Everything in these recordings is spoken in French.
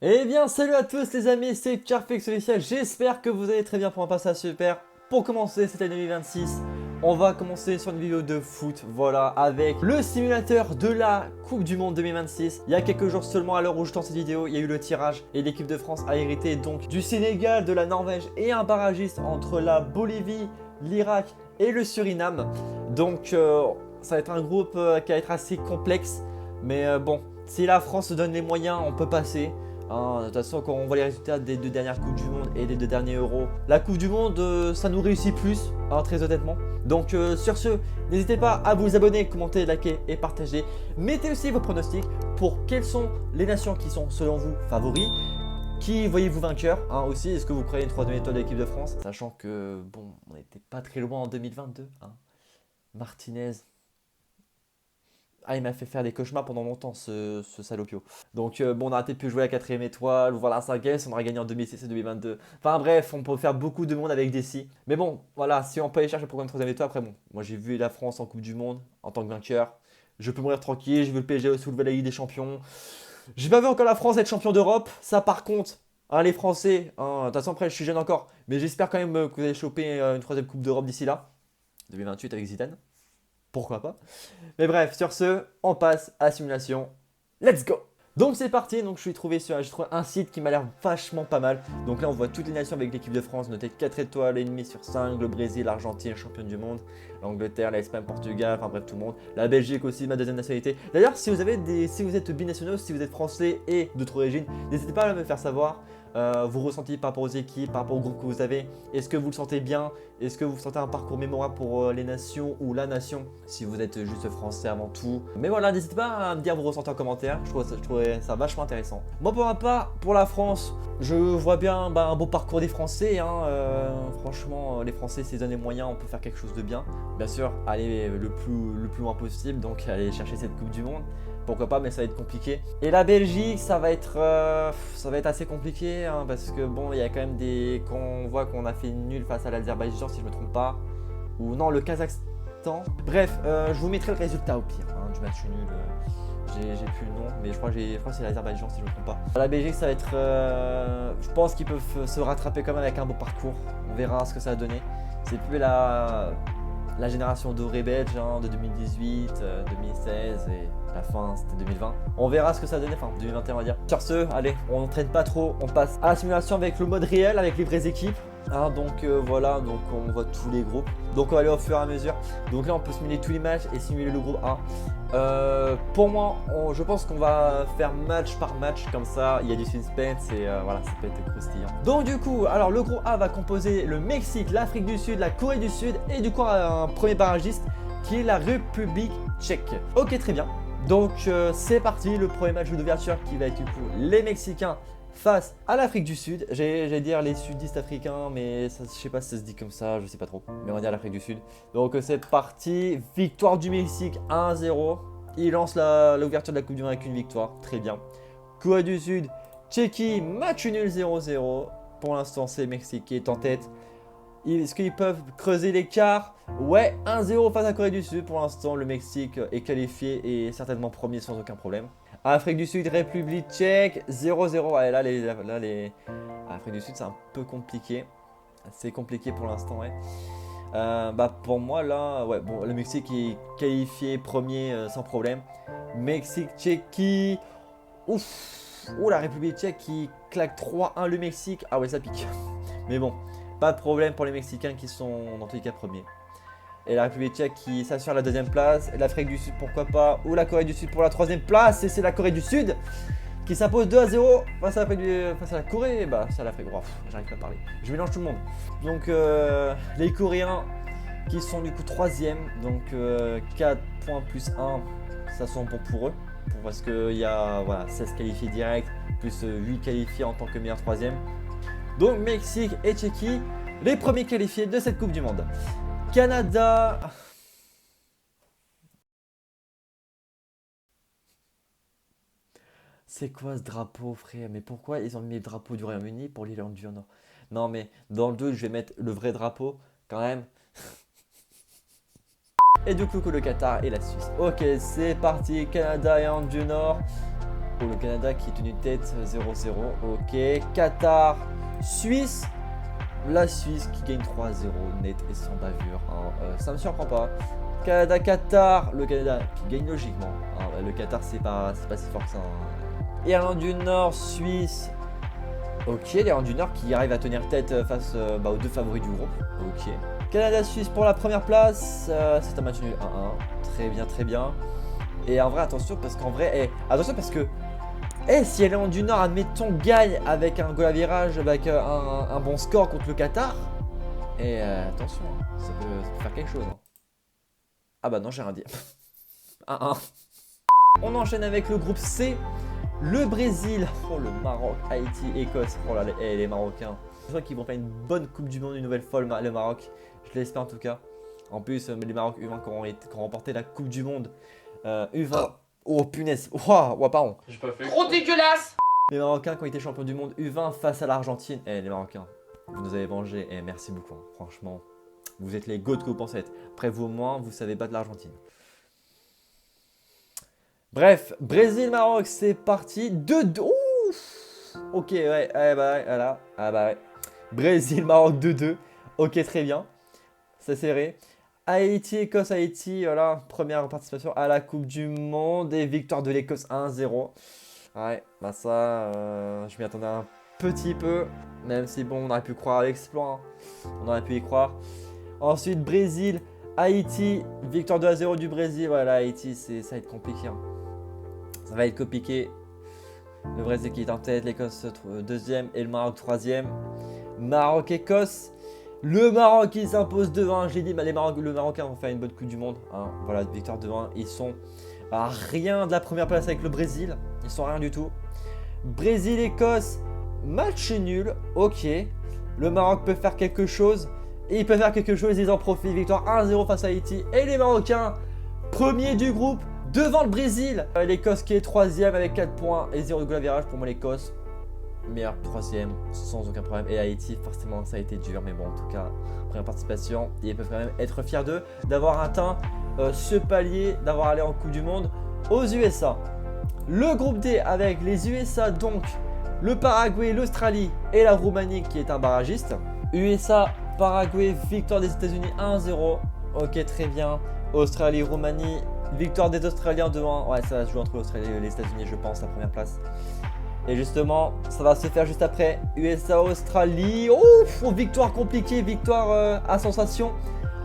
Eh bien, salut à tous les amis, c'est Carfex officiel. J'espère que vous allez très bien pour un passage super. Pour commencer cette année 2026, on va commencer sur une vidéo de foot, voilà, avec le simulateur de la Coupe du Monde 2026. Il y a quelques jours seulement, à l'heure où je tourne cette vidéo, il y a eu le tirage et l'équipe de France a hérité donc du Sénégal, de la Norvège et un barragiste entre la Bolivie, l'Irak et le Suriname. Donc, ça va être un groupe qui va être assez complexe, mais bon, si la France se donne les moyens, on peut passer. De toute façon, quand on voit les résultats des deux dernières Coupes du Monde et des deux derniers Euros, la Coupe du Monde, ça nous réussit plus, très honnêtement. Donc sur ce, n'hésitez pas à vous abonner, commenter, liker et partager. Mettez aussi vos pronostics pour quelles sont les nations qui sont selon vous favoris. Qui voyez-vous vainqueur aussi, est-ce que vous croyez une troisième étoile de l'équipe de France? Sachant que, bon, on n'était pas très loin en 2022. Martinez, il m'a fait faire des cauchemars pendant longtemps, ce salopio. Donc, bon, on aurait peut-être pu jouer la quatrième étoile, ou voir la 5 on aurait gagné en 2006 et 2022. Enfin, bref, on peut faire beaucoup de monde avec des si. Mais bon, voilà, si on peut aller chercher le programme troisième étoile, après, bon, moi j'ai vu la France en Coupe du Monde en tant que vainqueur. Je peux mourir tranquille, j'ai vu le PSG soulever la Ligue des Champions. J'ai pas vu encore la France être champion d'Europe. Ça, par contre, les Français, de toute façon, après, je suis jeune encore. Mais j'espère quand même que vous allez choper une troisième Coupe d'Europe d'ici là. 2028 avec Zidane. Pourquoi pas. Mais bref, sur ce, on passe à la simulation. Let's go! Donc c'est parti, donc j'ai trouvé un site qui m'a l'air vachement pas mal. Donc là on voit toutes les nations avec l'équipe de France notées 4 étoiles et demie sur 5, le Brésil, l'Argentine, championne du monde, l'Angleterre, l'Espagne, Portugal, enfin bref tout le monde. La Belgique aussi, ma deuxième nationalité. D'ailleurs si vous êtes binationaux, si vous êtes français et d'autres origines, n'hésitez pas à me faire savoir. Vous ressentez par rapport aux équipes, par rapport au groupe que vous avez. Est-ce que vous le sentez bien? Est-ce que vous sentez un parcours mémorable pour les nations ou la nation? Si vous êtes juste français avant tout. Mais voilà, n'hésitez pas à me dire vos ressentis en commentaire. Je trouverais ça vachement intéressant. Moi pour ma part, pour la France, je vois bien un beau parcours des Français. Franchement, les Français, s'ils donnent les moyens, on peut faire quelque chose de bien. Bien sûr, aller le plus loin possible, donc aller chercher cette Coupe du Monde. Pourquoi pas, mais ça va être compliqué. Et la Belgique, ça va être assez compliqué parce que bon, il y a quand même quand on voit qu'on a fait nul face à l'Azerbaïdjan, si je me trompe pas, ou non, le Kazakhstan. Bref, je vous mettrai le résultat au pire du match nul. J'ai plus le nom, mais je crois que c'est l'Azerbaïdjan si je me trompe pas. La Belgique, ça va être. Je pense qu'ils peuvent se rattraper quand même avec un beau parcours. On verra ce que ça va donner. C'est plus la génération dorée belge de 2018, 2016 et la fin c'était 2020. On verra ce que ça donnait, enfin 2021 on va dire. Sur ce, allez, on n'entraîne pas trop, on passe à la simulation avec le mode réel, avec les vraies équipes. Donc voilà, donc on voit tous les groupes. Donc on va aller au fur et à mesure. Donc là on peut simuler tous les matchs et simuler le groupe A. Pour moi, je pense qu'on va faire match par match, comme ça il y a du suspense et voilà, ça peut être croustillant. Donc du coup, alors le groupe A va composer le Mexique, l'Afrique du Sud, la Corée du Sud et du coup un premier barragiste qui est la République tchèque. Ok, très bien. Donc c'est parti, le premier match d'ouverture qui va être du coup les Mexicains face à l'Afrique du Sud. J'allais dire les sudistes africains, mais ça, je sais pas si ça se dit comme ça, je sais pas trop. Mais on va dire l'Afrique du Sud. Donc c'est parti, victoire du Mexique 1-0. Il lance l'ouverture de la Coupe du Monde avec une victoire, très bien. Corée du Sud, Tchéquie, match nul 0-0. Pour l'instant c'est le Mexique qui est en tête. Est-ce qu'ils peuvent creuser l'écart? Ouais, 1-0 face à Corée du Sud. Pour l'instant, le Mexique est qualifié et certainement premier sans aucun problème. Afrique du Sud, République tchèque, 0-0. Allez, Afrique du Sud, c'est un peu compliqué. C'est compliqué pour l'instant, ouais. Pour moi, là, ouais, bon, le Mexique est qualifié premier sans problème. Mexique, Tchéquie. Ouf. Oh, la République tchèque qui claque 3-1 le Mexique. Ah ouais, ça pique. Mais bon. Pas de problème pour les Mexicains qui sont dans tous les cas premiers. Et la République tchèque qui s'assure la deuxième place. L'Afrique du Sud pourquoi pas. Ou la Corée du Sud pour la troisième place. Et c'est la Corée du Sud qui s'impose 2-0 face à la Corée. Bah c'est l'Afrique. Oh, j'arrive pas à parler. Je mélange tout le monde. Donc les Coréens qui sont du coup troisième. Donc 4 points plus 1. Ça sent bon pour eux. Parce qu'il y a 16 qualifiés directs. Plus 8 qualifiés en tant que meilleur troisième. Donc Mexique et Tchéquie, les premiers qualifiés de cette Coupe du Monde. Canada. C'est quoi ce drapeau, frère? Mais pourquoi ils ont mis le drapeau du Royaume-Uni pour l'Irlande du Nord? Non mais dans le doute, je vais mettre le vrai drapeau quand même. Et du coup le Qatar et la Suisse. Ok, c'est parti, Canada et Irlande du Nord. Oh, le Canada qui est tenu tête 0-0. Ok. Qatar, Suisse. La Suisse qui gagne 3-0 net et sans bavure. Hein. Ça me surprend pas. Canada, Qatar. Le Canada qui gagne logiquement. Hein. Le Qatar, c'est pas si fort que ça. Hein. Irlande du Nord, Suisse. Ok, l'Irlande du Nord qui arrive à tenir tête face aux deux favoris du groupe. Ok. Canada-Suisse pour la première place. C'est un match nul 1-1. Très bien, très bien. Et en vrai, attention parce qu'en vrai, attention parce que si l'Irlande du Nord, admettons, gagne avec un goal à virage, avec un bon score contre le Qatar, attention, hein, ça peut faire quelque chose. Hein. Ah bah non, j'ai rien dit. 1-1. On enchaîne avec le groupe C. Le Brésil, oh le Maroc, Haïti, Écosse, oh là les Marocains. Je crois qu'ils vont faire une bonne Coupe du Monde une nouvelle fois le Maroc. Je l'espère en tout cas. En plus, les Maroc U20 qui ont remporté la Coupe du Monde U20. Oh punaise, wow, pardon. J'ai pas fait. Trop dégueulasse. Les Marocains qui ont été champions du monde U20 face à l'Argentine. Les Marocains, vous nous avez vengés. Merci beaucoup. Hein. Franchement, vous êtes les goats que vous pensez être. Après vous au moins, vous savez battre l'Argentine. Bref, Brésil-Maroc, c'est parti. 2-2. Ouf. Ok, ouais, voilà. Ah bah ouais. Brésil-Maroc 2-2. Ok, très bien. C'est serré. Haïti, Écosse, Haïti, voilà, première participation à la Coupe du Monde et victoire de l'Écosse 1-0. Ouais, bah ça, je m'y attendais un petit peu, même si bon, on aurait pu croire à l'exploit, hein. On aurait pu y croire. Ensuite, Brésil, Haïti, victoire 2-0 du Brésil. Voilà, Haïti, ça va être compliqué. Hein. Ça va être compliqué. Le Brésil qui est en tête, l'Écosse deuxième et le Maroc troisième. Maroc-Écosse. Le Maroc qui s'impose 2-1. Je l'ai dit, le Marocains vont faire une bonne Coupe du Monde. Hein. Voilà, victoire 2-1. Ils sont à rien de la première place avec le Brésil. Ils sont rien du tout. Brésil-Écosse, match nul. Ok. Le Maroc peut faire quelque chose. Et ils peuvent faire quelque chose, ils en profitent. Victoire 1-0 face à Haïti. Et les Marocains, premier du groupe, devant le Brésil. L'Écosse qui est troisième avec 4 points et 0 de goal à virage. Pour moi, l'Écosse, meilleur troisième, sans aucun problème. Et Haïti, forcément, ça a été dur. Mais bon, en tout cas, première participation. Ils peuvent quand même être fiers d'eux d'avoir atteint ce palier, d'avoir allé en Coupe du Monde aux USA. Le groupe D avec les USA, donc le Paraguay, l'Australie et la Roumanie qui est un barragiste. USA, Paraguay, victoire des États-Unis 1-0. Ok, très bien. Australie, Roumanie, victoire des Australiens 2-1. Ouais, ça va se jouer entre l'Australie et les États-Unis, je pense, la première place. Et justement, ça va se faire juste après. USA, Australie. Ouf, victoire compliquée, victoire à sensation,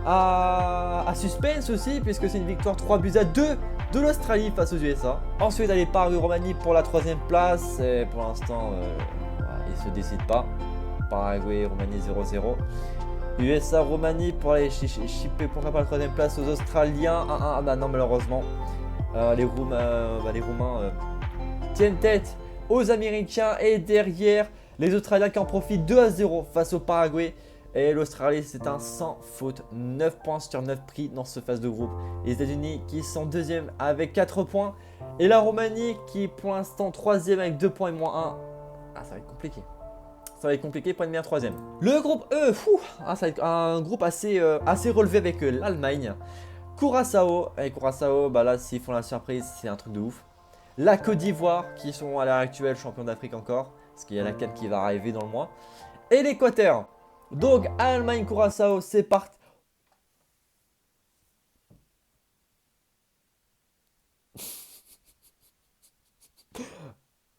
à suspense aussi, puisque c'est une victoire 3-2 de l'Australie face aux USA. Ensuite, allez, Paraguay, Roumanie pour la troisième place. Et pour l'instant, ils ne se décident pas. Paraguay, Roumanie 0-0. USA, Roumanie pour aller chipper pour la troisième place aux Australiens 1-1. Ah bah non, malheureusement, les Roumains tiennent tête aux Américains. Et derrière, les Australiens qui en profitent 2-0 face au Paraguay. Et l'Australie, c'est un sans faute. 9 points sur 9 pris dans ce phase de groupe. Les États-Unis qui sont deuxième avec 4 points. Et la Roumanie qui est pour l'instant troisième avec 2 points et moins 1. Ah, ça va être compliqué. Ça va être compliqué pour une meilleure troisième. Le groupe E, ça va être un groupe assez relevé avec l'Allemagne. Curaçao. Et Curaçao, bah là, s'ils font la surprise, c'est un truc de ouf. La Côte d'Ivoire, qui sont à l'heure actuelle champions d'Afrique encore. Parce qu'il y a la 4 qui va arriver dans le mois. Et l'Équateur. Donc, Allemagne, Curaçao, c'est parti.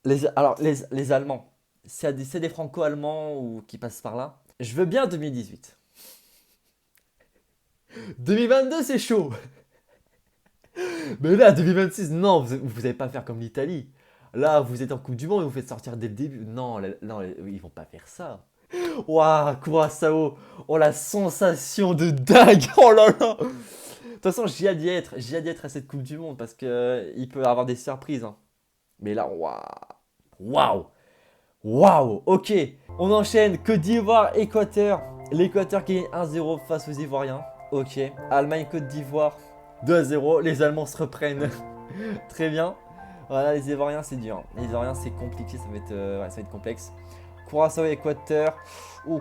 Les Allemands, c'est des franco-allemands ou qui passent par là. Je veux bien 2018. 2022, c'est chaud. Mais là, 2026, non, vous n'allez pas faire comme l'Italie. Là, vous êtes en Coupe du Monde et vous faites sortir dès le début. Non, ils vont pas faire ça. Waouh, Curaçao, oh la sensation de dingue, oh là là. De toute façon, j'ai hâte d'y être à cette Coupe du Monde parce qu'il peut y avoir des surprises. Hein. Mais là, waouh, ok. On enchaîne, Côte d'Ivoire, Équateur. L'Équateur qui est 1-0 face aux Ivoiriens. Ok, Allemagne, Côte d'Ivoire, 2-0. Les Allemands se reprennent. Très bien. Voilà, les Ivoiriens, c'est dur. Les Ivoiriens, c'est compliqué, ça va être complexe. Curaçao, Équateur.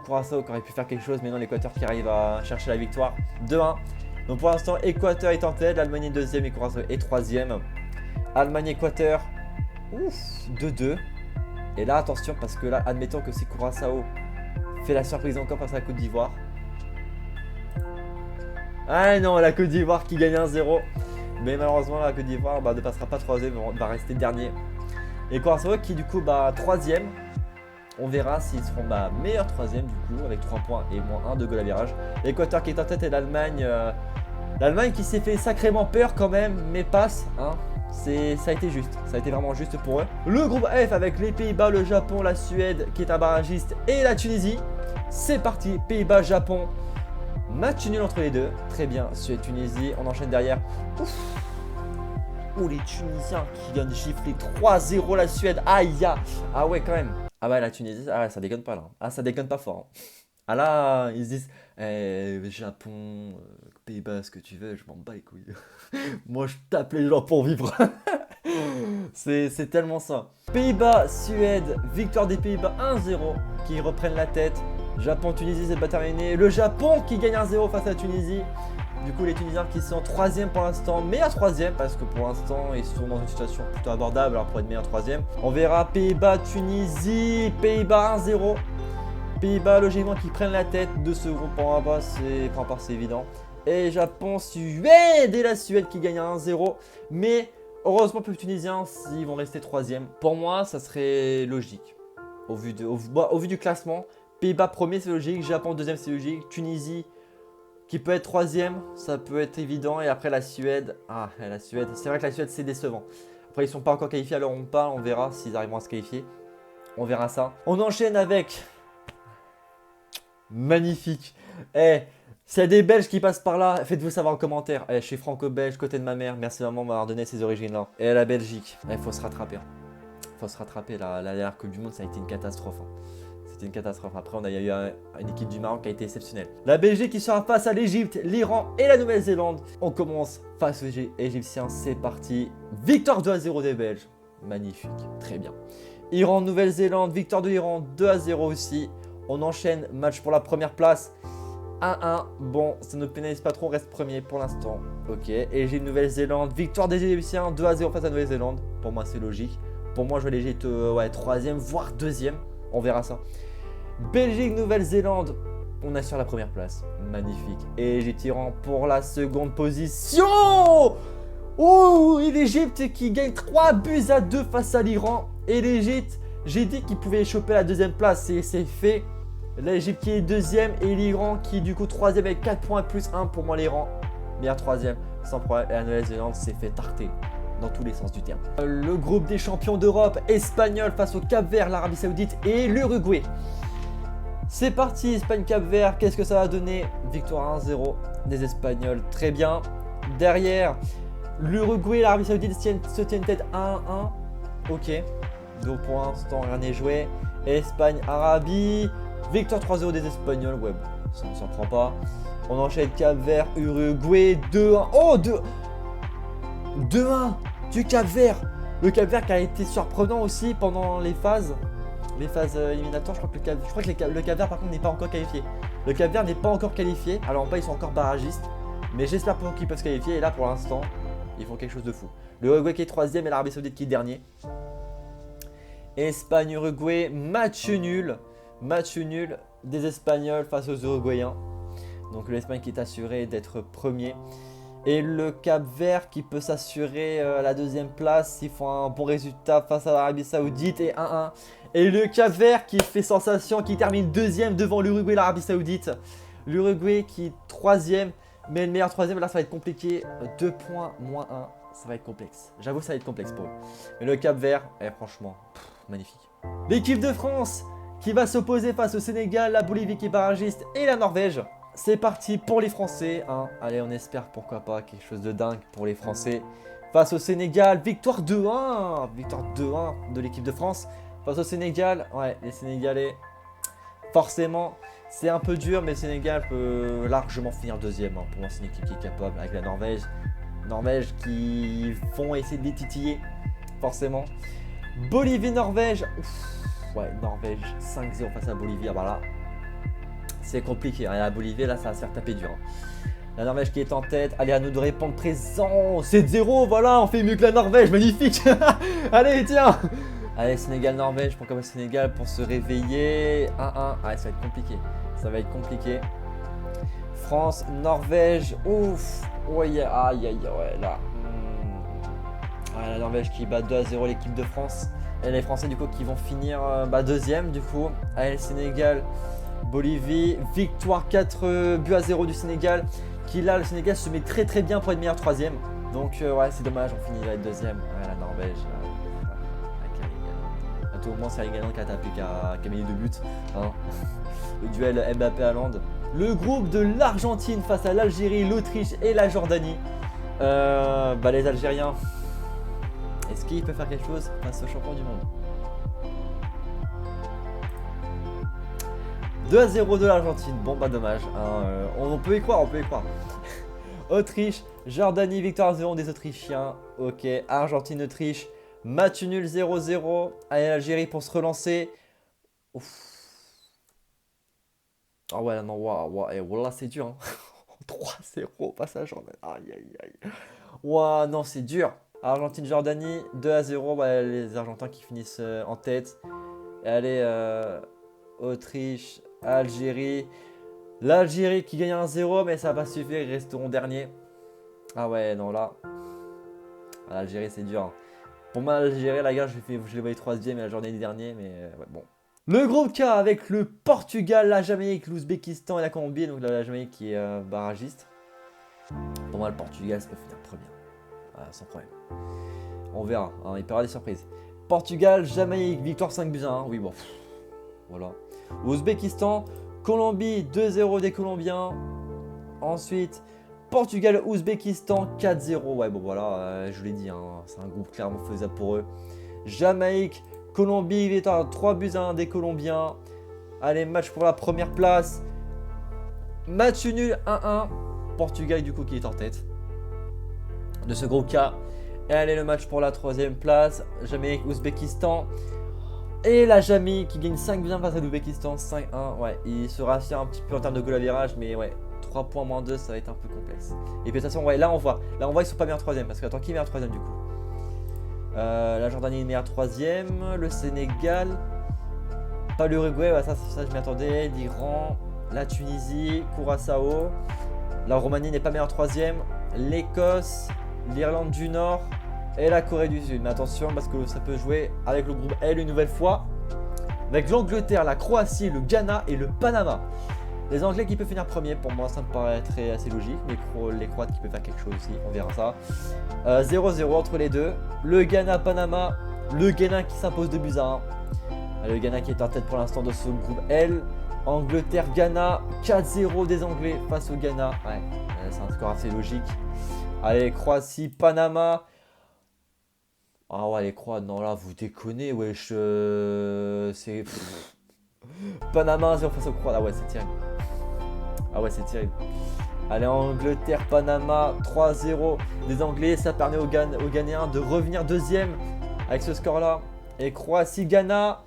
Curaçao qui aurait pu faire quelque chose, mais non, l'Équateur qui arrive à chercher la victoire. 2-1. Donc pour l'instant, Équateur est en tête, l'Allemagne est deuxième et Curaçao est troisième. Allemagne, Équateur. Ouf, 2-2. Et là, attention, parce que là, admettons que si Curaçao fait la surprise encore face à la Côte d'Ivoire. Ah non, la Côte d'Ivoire qui gagne 1-0. Mais malheureusement, la Côte d'Ivoire ne passera pas 3ème, va rester dernier. Et Curaçao qui, du coup, 3ème. On verra s'ils seront meilleur 3ème, du coup, avec 3 points et moins 1 de goal average. L'Équateur qui est en tête et l'Allemagne. L'Allemagne qui s'est fait sacrément peur quand même, mais passe. Hein. Ça a été juste, ça a été vraiment juste pour eux. Le groupe F avec les Pays-Bas, le Japon, la Suède qui est un barragiste et la Tunisie. C'est parti, Pays-Bas, Japon. Match nul entre les deux. Très bien, Suède-Tunisie. On enchaîne derrière. Ouf. Oh, les Tunisiens qui viennent de gifler 3-0 la Suède. Aïe. Ah ouais, quand même. Ah ouais, la Tunisie, ah ouais, ça déconne pas là. Ah, ça déconne pas fort. Hein. Ah là, ils se disent Japon, Pays-Bas, ce que tu veux, je m'en bats les couilles. Moi, je tape les gens pour vivre. C'est tellement ça. Pays-Bas, Suède, victoire des Pays-Bas 1-0 qui reprennent la tête. Japon, Tunisie, c'est pas terminé. Le Japon qui gagne 1-0 face à la Tunisie. Du coup, les Tunisiens qui sont 3ème pour l'instant, meilleur 3ème parce que pour l'instant, ils sont dans une situation plutôt abordable alors pour être meilleur 3ème. On verra Pays-Bas, Tunisie, Pays-Bas 1-0. Pays-Bas, logiquement, qui prennent la tête de ce groupe en bas, c'est évident. Et Japon, Suède et la Suède qui gagne 1-0. Mais heureusement pour les Tunisiens, ils vont rester 3ème. Pour moi, ça serait logique. Au vu du classement, Pays-Bas premier, c'est logique. Japon deuxième, c'est logique. Tunisie qui peut être 3ème, ça peut être évident. Et après la Suède, la Suède, c'est vrai que la Suède, c'est décevant. Après, ils ne sont pas encore qualifiés, alors on verra s'ils arriveront à se qualifier. On verra ça. On enchaîne avec... Magnifique. S'il y a des Belges qui passent par là, faites-vous savoir en commentaire. Je suis franco-belge, côté de ma mère. Merci maman de m'avoir donné ces origines-là. Et la Belgique, il faut se rattraper. Faut se rattraper. La dernière Coupe du Monde, ça a été une catastrophe. C'était une catastrophe. Après, on a eu une équipe du Maroc qui a été exceptionnelle. La Belgique qui sera face à l'Égypte, l'Iran et la Nouvelle-Zélande. On commence face aux Égyptiens. C'est parti. Victoire 2-0 des Belges. Magnifique. Très bien. Iran, Nouvelle-Zélande. Victoire de l'Iran 2-0 aussi. On enchaîne, match pour la première place, 1-1. Bon, ça ne pénalise pas trop, on reste premier pour l'instant. Ok, Égypte, Nouvelle-Zélande, victoire des Égyptiens, 2-0 face à Nouvelle-Zélande. Pour moi, c'est logique. Pour moi, je vois l'Égypte 3ème, voire 2ème. On verra ça. Belgique, Nouvelle-Zélande, on assure la première place. Magnifique. Et Égypte, Iran pour la seconde position. Oh, et l'Égypte qui gagne 3-2 face à l'Iran. Et l'Égypte, j'ai dit qu'il pouvait choper la deuxième place et c'est fait. L'Égypte qui est deuxième et l'Iran qui est du coup 3ème avec 4 points plus 1 pour moi l'Iran. Meilleur 3ème sans problème. Et la Nouvelle-Zélande s'est fait tarter dans tous les sens du terme. Le groupe des champions d'Europe, Espagnol face au Cap-Vert, l'Arabie Saoudite et l'Uruguay. C'est parti, Espagne-Cap-Vert, qu'est-ce que ça va donner? Victoire 1-0 des Espagnols, très bien. Derrière, l'Uruguay et l'Arabie Saoudite se tiennent tête 1-1. Ok, donc pour l'instant rien n'est joué. Espagne, Arabie, victoire 3-0 des Espagnols, ouais, bon, ça ne s'en prend pas. On enchaîne Cap-Vert, Uruguay, 2-1. Oh, 2-1 du Cap-Vert. Le Cap-Vert qui a été surprenant aussi pendant les phases éliminatoires. Je crois que le Cap-Vert par contre n'est pas encore qualifié. Le Cap-Vert n'est pas encore qualifié. Alors en bas ils sont encore barragistes. Mais j'espère pour qu'ils peuvent se qualifier. Et là pour l'instant, ils font quelque chose de fou. Le Uruguay qui est 3ème et l'Arabie Saoudite qui est dernier. Espagne-Uruguay, match nul. Match nul des Espagnols face aux Uruguayens. Donc l'Espagne qui est assurée d'être premier. Et le Cap-Vert qui peut s'assurer la deuxième place s'ils font un bon résultat face à l'Arabie Saoudite et 1-1. Et le Cap-Vert qui fait sensation, qui termine deuxième devant l'Uruguay et l'Arabie Saoudite. L'Uruguay qui est 3ème, mais le meilleur 3ème, là ça va être compliqué. 2 points, moins 1, ça va être complexe. J'avoue ça va être complexe pour eux. Mais le Cap-Vert, franchement, magnifique. L'équipe de France qui va s'opposer face au Sénégal, la Bolivie qui est barragiste et la Norvège. C'est parti pour les Français. Hein. Allez, on espère pourquoi pas quelque chose de dingue pour les Français. Face au Sénégal, victoire 2-1. Victoire 2-1 de l'équipe de France. Face au Sénégal, ouais, les Sénégalais, forcément, c'est un peu dur, mais le Sénégal peut largement finir deuxième. Hein. Pour moi, c'est une équipe qui est capable avec la Norvège. Norvège qui vont essayer de les titiller, forcément. Bolivie-Norvège. Ouais, Norvège 5-0 face à Bolivie. Ah bah là, c'est compliqué. Hein. La Bolivie, là, ça va se faire taper dur. Hein. La Norvège qui est en tête. Allez, à nous de répondre présent. 7-0, voilà, on fait mieux que la Norvège, magnifique. Allez, tiens. Allez, Sénégal-Norvège, pourquoi pas Sénégal pour se réveiller. 1-1, allez, ça va être compliqué. Ça va être compliqué. France-Norvège, ouf. Ouais, aïe, aïe, ouais, là. Ah, la Norvège qui bat 2-0 l'équipe de France. Et les Français, du coup, qui vont finir deuxième, du coup. Allez, le Sénégal, Bolivie. Victoire 4-0 du Sénégal. Qui là, le Sénégal se met très très bien pour être meilleur troisième. Donc, ouais, c'est dommage, on finit là deuxième. Ouais, la Norvège. À tout moment, c'est la gagnante qui a tapé, qui a mis les 2 buts. Hein. Le duel Mbappé-Haaland. Le groupe de l'Argentine face à l'Algérie, l'Autriche et la Jordanie. Les Algériens. Est-ce qu'ils peuvent faire quelque chose face au champion du monde? 2-0 de l'Argentine. Bon, bah dommage. Hein, on peut y croire, on peut y croire. Autriche, Jordanie, victoire 0 des Autrichiens. Ok, Argentine, Autriche. Match nul 0-0. Allez, l'Algérie pour se relancer. Ouf. Ah ouais, non, waouh, voilà, c'est dur. Hein. 3-0, passage en aïe, aïe, aïe. Waouh, non, c'est dur. Argentine-Jordanie, 2-0. Bah, les Argentins qui finissent en tête. Et allez, Autriche, Algérie. L'Algérie qui gagne 1-0, mais ça va pas suffire, ils resteront derniers. Ah ouais, non, là. L'Algérie, c'est dur. Hein. Pour moi, l'Algérie, la gare, je les voyais 3e et la Jordanie dernier, mais ouais, bon. Le groupe K avec le Portugal, la Jamaïque, l'Ouzbékistan et la Colombie. Donc la Jamaïque qui est barragiste. Pour moi, le Portugal, ça peut finir premier. Sans problème. On verra, hein, il peut y avoir des surprises. Portugal, Jamaïque, victoire 5-1. Oui, bon. Voilà. Ouzbékistan, Colombie, 2-0 des Colombiens. Ensuite, Portugal, Ouzbékistan, 4-0. Ouais, bon, voilà, je vous l'ai dit, hein, c'est un groupe clairement faisable pour eux. Jamaïque, Colombie, victoire 3-1 des Colombiens. Allez, match pour la première place. Match nul 1-1. Portugal, du coup, qui est en tête de ce groupe K. Et allez, le match pour la 3e place. Jamaïque, Ouzbékistan. Et la Jamaïque qui gagne 5-1 face à l'Ouzbékistan. 5-1. Ouais, il se rassure un petit peu en termes de goal à virage. Mais ouais, 3 points moins 2, ça va être un peu complexe. Et puis de toute façon, ouais, là on voit. Là on voit qu'ils sont pas meilleurs 3e. Parce que attends, qui est meilleur 3e du coup? La Jordanie est meilleure 3e. Le Sénégal. Pas l'Uruguay, ouais, ça je m'y attendais. L'Iran. La Tunisie. Curaçao. La Roumanie n'est pas meilleure 3e. L'Écosse. L'Irlande du Nord. Et la Corée du Sud. Mais attention parce que ça peut jouer avec le groupe L une nouvelle fois. Avec l'Angleterre, la Croatie, le Ghana et le Panama. Les Anglais qui peuvent finir premier, pour moi ça me paraît assez logique. Les Croates qui peuvent faire quelque chose aussi, on verra ça. 0-0 entre les deux. Le Ghana-Panama, le Ghana qui s'impose 2-1. Le Ghana qui est en tête pour l'instant de ce groupe L. Angleterre-Ghana, 4-0 des Anglais face au Ghana. Ouais, c'est un score assez logique. Allez, Croatie-Panama. Ah ouais, les Croates, non là, vous déconnez, wesh. C'est... Panama 0 face aux Croates, ah ouais, c'est terrible. Ah ouais, c'est terrible. Allez, Angleterre, Panama, 3-0 des Anglais. Ça permet aux Ghanéens de revenir deuxième avec ce score-là. Et Croatie, Ghana.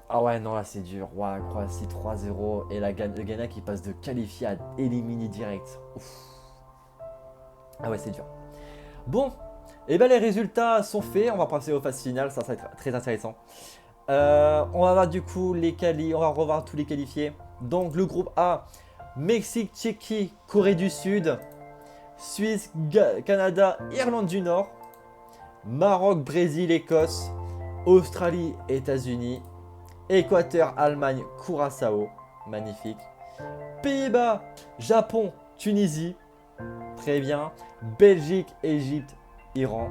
Ah ouais, non, là, c'est dur. Ouais, Croatie, 3-0. Et le Ghana qui passe de qualifié à éliminer direct. Ouf. Ah ouais, c'est dur. Bon, et bien les résultats sont faits. On va passer aux phases finales. Ça va être très intéressant. On va voir du coup on va revoir tous les qualifiés. Donc le groupe A, Mexique, Tchéquie, Corée du Sud, Suisse, Canada, Irlande du Nord, Maroc, Brésil, Écosse, Australie, États-Unis, Équateur, Allemagne, Curaçao, magnifique, Pays-Bas, Japon, Tunisie, très bien, Belgique, Égypte, Iran,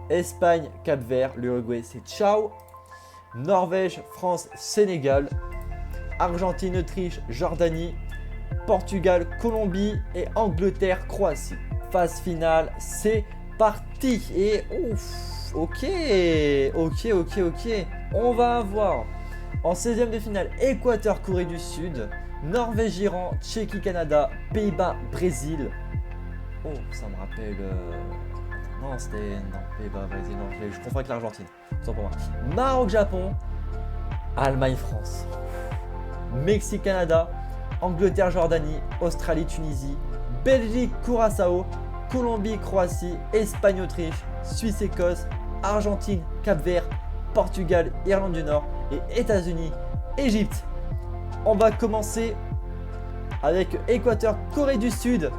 Espagne, Cap-Vert, l'Uruguay c'est ciao, Norvège, France, Sénégal, Argentine, Autriche, Jordanie, Portugal, Colombie et Angleterre, Croatie. Phase finale, c'est parti. Et ouf, ok. On va avoir en 16e de finale Équateur, Corée du Sud, Norvège, Iran, Tchéquie, Canada, Pays-Bas, Brésil. Oh, ça me rappelle... Non, c'était... Non, Pays-Bas, Brésil, non, je confonds avec l'Argentine. Autant pour moi. Maroc, Japon. Allemagne-France, Mexique-Canada, Angleterre-Jordanie, Australie-Tunisie, Belgique-Curaçao, Colombie-Croatie, Espagne-Autriche, Suisse-Écosse, Argentine, Cap-Vert, Portugal, Irlande du Nord et États-Unis-Égypte. On va commencer avec Équateur-Corée du Sud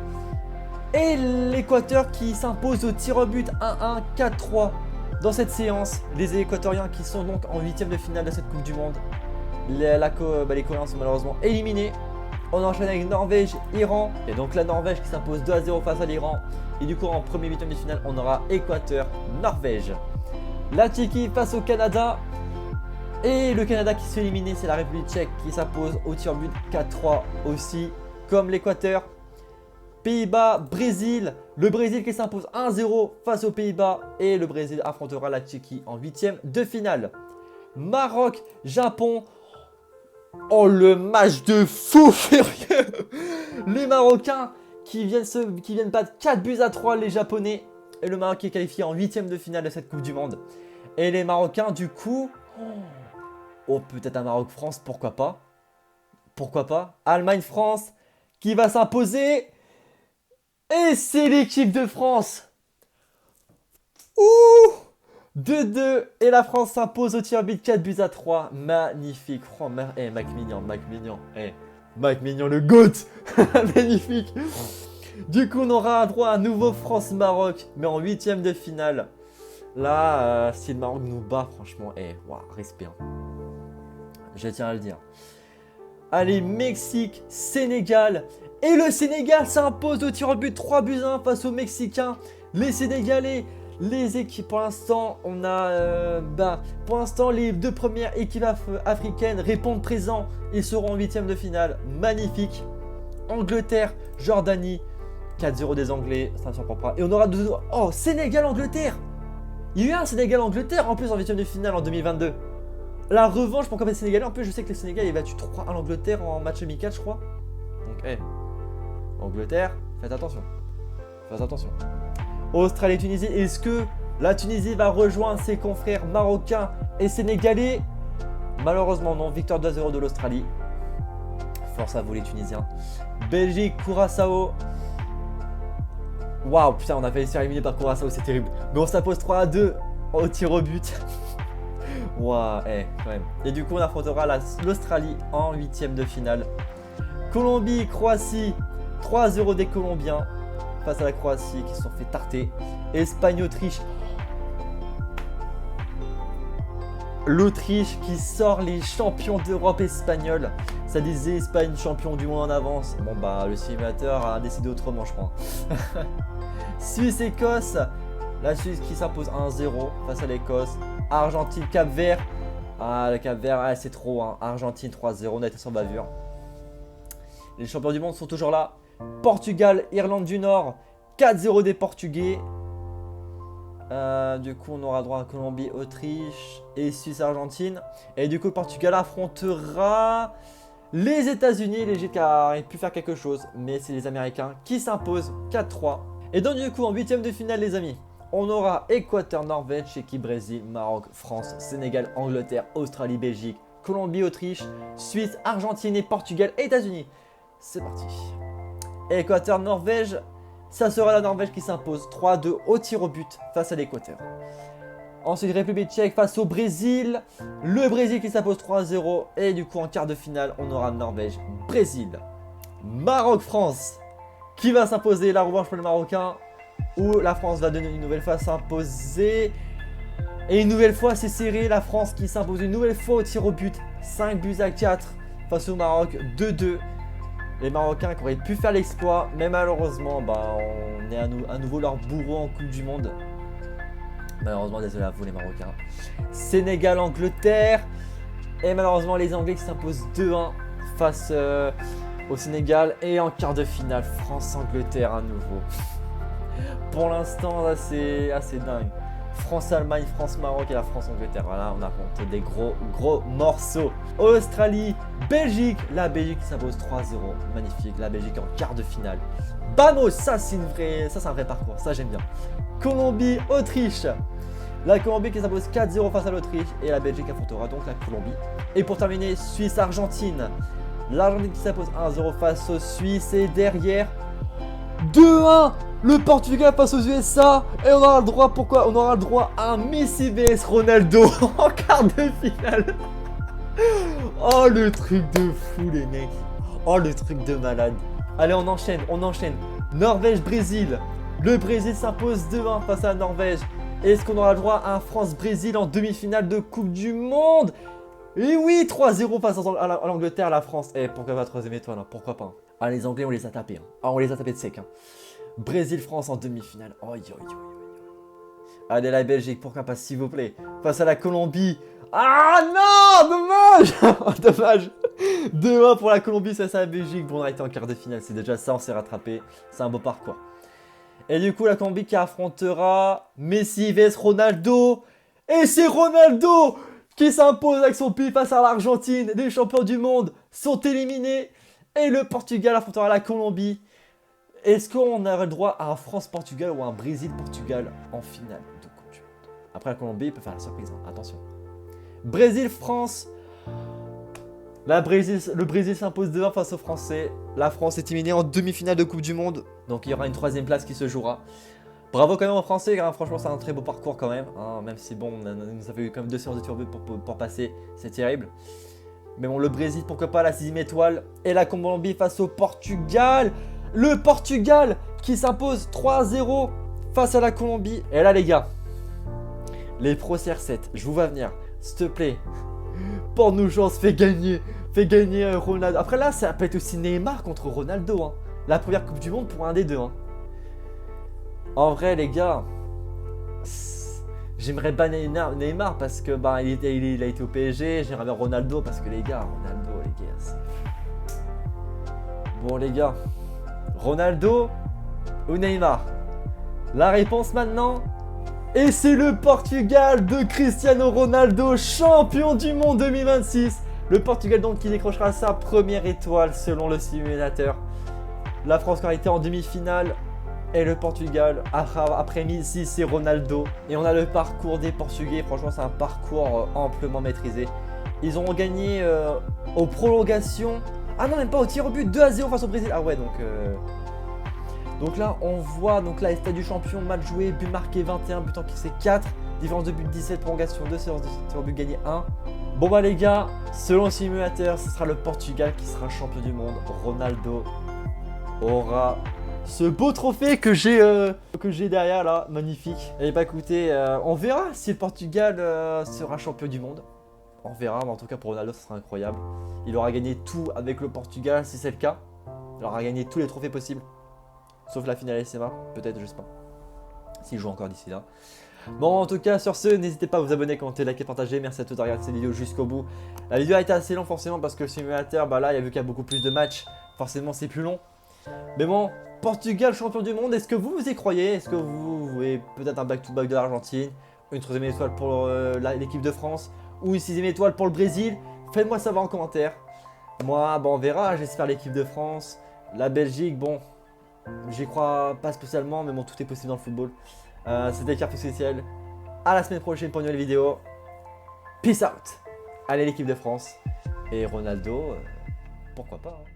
et l'Équateur qui s'impose au tir au but 1-1, 4-3. Dans cette séance, les Équatoriens qui sont donc en 8e de finale de cette Coupe du Monde. Les Coréens sont malheureusement éliminés. On enchaîne avec Norvège, Iran. Et donc la Norvège qui s'impose 2-0 face à l'Iran. Et du coup en premier 8e de finale, on aura Équateur, Norvège. La Tchéquie face au Canada. Et le Canada qui se fait éliminer, c'est la République tchèque qui s'impose au tir au but 4-3 aussi, comme l'Équateur. Pays-Bas, Brésil, le Brésil qui s'impose 1-0 face aux Pays-Bas et le Brésil affrontera la Tchéquie en 8e de finale. Maroc, Japon, oh le match de fou furieux. Les Marocains qui viennent battre 4-3 les Japonais et le Maroc qui est qualifié en 8e de finale de cette Coupe du Monde. Et les Marocains du coup, oh peut-être un Maroc-France, pourquoi pas. Pourquoi pas. Allemagne-France qui va s'imposer. Et c'est l'équipe de France. Ouh 2-2 et la France s'impose au tir but 4-3. Magnifique. Oh, Mac Mignon. Mac Mignon le GOAT. Magnifique. Du coup on aura droit à un nouveau France-Maroc, mais en 8e de finale. Là, si le Maroc nous bat, franchement, respect. Je tiens à le dire. Allez, Mexique, Sénégal. Et le Sénégal s'impose au tir au but 3-1 face aux Mexicains. Les Sénégalais, les équipes, pour l'instant, on a... pour l'instant, les deux premières équipes africaines répondent présent. Ils seront en 8e de finale. Magnifique. Angleterre, Jordanie. 4-0 des Anglais, ça ne surprend pas. Et on aura deux... Oh, Sénégal-Angleterre. Il y a eu un Sénégal-Angleterre en plus en 8e de finale en 2022. La revanche pour les Sénégalais. En plus, je sais que les Sénégalais avaient battu 3-1 l'Angleterre en match amical, je crois. Donc, Angleterre, faites attention. Faites attention. Australie-Tunisie, est-ce que la Tunisie va rejoindre ses confrères marocains et sénégalais? Malheureusement non, victoire 2-0 de l'Australie. Force à vous les Tunisiens. Belgique, Curaçao. Waouh, putain, on a failli se faire éliminer par Curaçao, c'est terrible. Mais on s'impose 3-2 au tir au but. Waouh, quand même. Et du coup, on affrontera l'Australie en 8e de finale. Colombie, Croatie, 3-0 des Colombiens face à la Croatie qui se sont fait tarter. Espagne, Autriche. L'Autriche qui sort les champions d'Europe espagnols. Ça disait Espagne champion du monde en avance. Bon bah le simulateur a décidé autrement je crois. Suisse-Écosse. La Suisse qui s'impose 1-0 face à l'Écosse. Argentine, Cap-Vert. Ah le Cap-Vert c'est trop hein. Argentine 3-0, on a été sans bavure. Les champions du monde sont toujours là. Portugal, Irlande du Nord. 4-0 des Portugais. Du coup on aura droit à Colombie, Autriche et Suisse, Argentine. Et du coup le Portugal affrontera les États-Unis. L'Égypte a pu faire quelque chose, mais c'est les Américains qui s'imposent 4-3. Et donc du coup en 8e de finale les amis, on aura Équateur, Norvège, Tchéquie, Brésil, Maroc, France, Sénégal, Angleterre, Australie, Belgique, Colombie, Autriche, Suisse, Argentine et Portugal, États-Unis. C'est parti. Équateur, Norvège. Ça sera la Norvège qui s'impose 3-2 au tir au but face à l'Équateur. Ensuite, République tchèque face au Brésil. Le Brésil qui s'impose 3-0. Et du coup, en quart de finale, on aura Norvège, Brésil. Maroc-France. Qui va s'imposer? La revanche pour les Marocains. Ou la France va une nouvelle fois s'imposer. Et une nouvelle fois, c'est serré. La France qui s'impose une nouvelle fois au tir au but. 5-4 face au Maroc. 2-2. Les Marocains qui auraient pu faire l'exploit, mais malheureusement, on est à nouveau leur bourreau en Coupe du Monde. Malheureusement, désolé à vous les Marocains. Sénégal, Angleterre. Et malheureusement, les Anglais qui s'imposent 2-1 face au Sénégal. Et en quart de finale, France-Angleterre à nouveau. Pour l'instant, c'est assez dingue. France-Allemagne, France-Maroc et la France-Angleterre. Voilà, on affronte des gros morceaux. Australie, Belgique. La Belgique qui s'impose 3-0. Magnifique. La Belgique en quart de finale. Vamos, ça c'est un vrai parcours. Ça j'aime bien. Colombie, Autriche. La Colombie qui s'impose 4-0 face à l'Autriche. Et la Belgique affrontera donc la Colombie. Et pour terminer, Suisse-Argentine. L'Argentine qui s'impose 1-0 face aux Suisses. Et derrière, 2-1 le Portugal face aux USA. Et on aura le droit, pourquoi? On aura le droit à un Messi vs Ronaldo en quart de finale. Oh le truc de fou les mecs. Oh le truc de malade. Allez on enchaîne. Norvège-Brésil. Le Brésil s'impose 2-1 face à la Norvège. Est-ce qu'on aura le droit à un France-Brésil en demi-finale de Coupe du Monde? Et oui, 3-0 face à l'Angleterre, à la France. Eh, pourquoi pas 3ème étoile, hein, pourquoi pas. Ah, les Anglais, on les a tapés. Hein. Ah, on les a tapés de sec. Hein. Brésil-France en demi-finale. Oh, allez, la Belgique, pourquoi pas, s'il vous plaît. Face à la Colombie. Ah non, dommage. Dommage. 2-1 pour la Colombie, ça c'est la Belgique. Bon, on a été en quart de finale, c'est déjà ça, on s'est rattrapé. C'est un beau parcours. Et du coup, la Colombie qui affrontera Messi vs Ronaldo. Et c'est Ronaldo qui s'impose avec son pied face à l'Argentine. Les champions du monde sont éliminés. Et le Portugal affrontera la Colombie. Est-ce qu'on aurait le droit à un France-Portugal ou à un Brésil-Portugal en finale de Coupe du Monde? Après, la Colombie il peut faire la surprise, hein. Attention. Brésil-France. Le Brésil s'impose 2-1 face aux Français. La France est éliminée en demi-finale de Coupe du Monde. Donc il y aura une 3ème place qui se jouera. Bravo quand même aux Français, car franchement c'est un très beau parcours quand même. Hein, même si bon, nous avons eu quand même 2 séances de turbo pour passer, c'est terrible. Mais bon, le Brésil, pourquoi pas la 6ème étoile. Et la Colombie face au Portugal. Le Portugal qui s'impose 3-0 face à la Colombie. Et là les gars, les Pro CR7, je vous vois venir. S'il te plaît, porte-nous chance, fais gagner Ronaldo. Après là, ça peut être aussi Neymar contre Ronaldo. Hein. La première Coupe du Monde pour un des deux. Hein. En vrai, les gars, j'aimerais pas Neymar parce que bah, il a été au PSG. J'aimerais bien Ronaldo parce que les gars, c'est... Bon les gars, Ronaldo ou Neymar? La réponse maintenant. Et c'est le Portugal de Cristiano Ronaldo, champion du monde 2026. Le Portugal donc qui décrochera sa première étoile selon le simulateur. La France qui a été en demi-finale. Et le Portugal, après Messi, c'est Ronaldo. Et on a le parcours des Portugais. Franchement, c'est un parcours amplement maîtrisé. Ils ont gagné aux prolongations. Ah non, même pas au tir au but, 2-0 face au Brésil. Ah ouais, donc là, on voit donc là, état du champion, match joué, but marqué 21, but encaissé 4, différence de but 17, prolongation 2, séances de tir au but gagné 1. Bon bah les gars, selon le simulateur, ce sera le Portugal qui sera champion du monde. Ronaldo aura ce beau trophée que j'ai derrière là, magnifique. Et bah écoutez, on verra si le Portugal sera champion du monde. On verra, mais en tout cas pour Ronaldo, ce sera incroyable. Il aura gagné tout avec le Portugal si c'est le cas. Il aura gagné tous les trophées possibles. Sauf la finale SMA, peut-être, je sais pas. S'il joue encore d'ici là. Bon, en tout cas, sur ce, n'hésitez pas à vous abonner, commenter, liker, partager. Merci à tous de regarder cette vidéo jusqu'au bout. La vidéo a été assez longue forcément parce que le simulateur, bah là, il y a vu qu'il y a beaucoup plus de matchs. Forcément, c'est plus long. Mais bon, Portugal champion du monde, est-ce que vous y croyez? Est-ce que vous voulez peut-être un back-to-back de l'Argentine, une 3ème étoile pour l'équipe de France ou une 6ème étoile pour le Brésil? Faites-moi savoir en commentaire. Moi, bon, on verra, j'espère l'équipe de France. La Belgique, bon, j'y crois pas spécialement, mais bon, tout est possible dans le football. C'était Carpe Officiel. À la semaine prochaine pour une nouvelle vidéo. Peace out. Allez l'équipe de France. Et Ronaldo, pourquoi pas hein.